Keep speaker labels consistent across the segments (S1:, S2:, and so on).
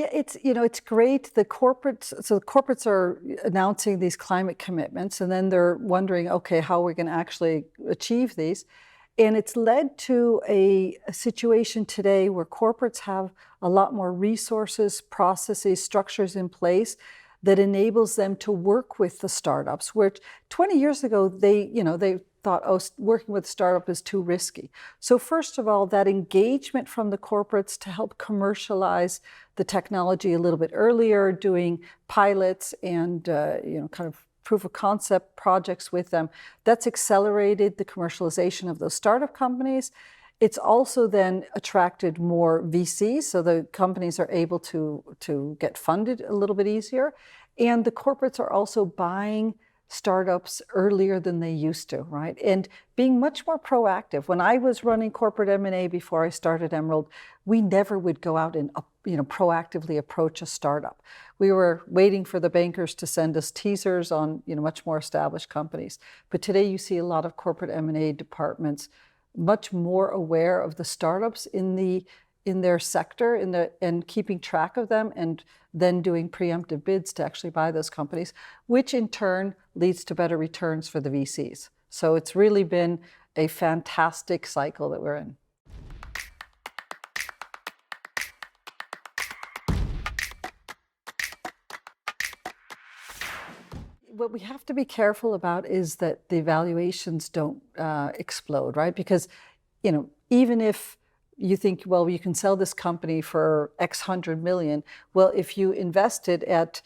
S1: Yeah, it's great. The corporates are announcing these climate commitments, and then they're wondering, okay, how are we going to actually achieve these? And it's led to a situation today where corporates have a lot more resources, processes, structures in place that enables them to work with the startups, where 20 years ago, they thought, oh, working with a startup is too risky. So first of all, that engagement from the corporates to help commercialize the technology a little bit earlier, doing pilots and kind of proof of concept projects with them, that's accelerated the commercialization of those startup companies. It's also then attracted more VCs, so the companies are able to get funded a little bit easier. And the corporates are also buying startups earlier than they used to, right? And being much more proactive. When I was running corporate M&A before I started Emerald, we never would go out and proactively approach a startup. We were waiting for the bankers to send us teasers on much more established companies. But today you see a lot of corporate M&A departments much more aware of the startups in their sector and keeping track of them, and then doing preemptive bids to actually buy those companies, which in turn leads to better returns for the VCs. So it's really been a fantastic cycle that we're in. What we have to be careful about is that the valuations don't explode, right? Because, even if you think, well, you can sell this company for X hundred million. Well, if you invested at,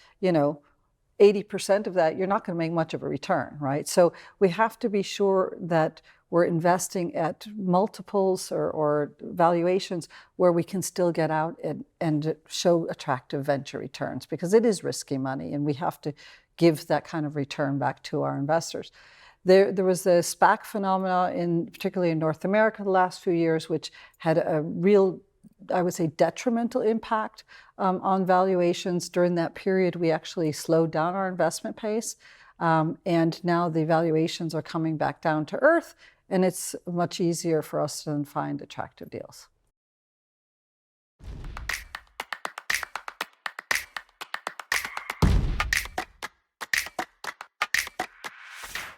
S1: 80% of that, you're not going to make much of a return, right? So we have to be sure that we're investing at multiples or valuations where we can still get out and show attractive venture returns, because it is risky money and we have to give that kind of return back to our investors. There was a SPAC phenomena, particularly in North America the last few years, which had a real, I would say, detrimental impact on valuations. During that period, we actually slowed down our investment pace. And now the valuations are coming back down to earth, and it's much easier for us to find attractive deals.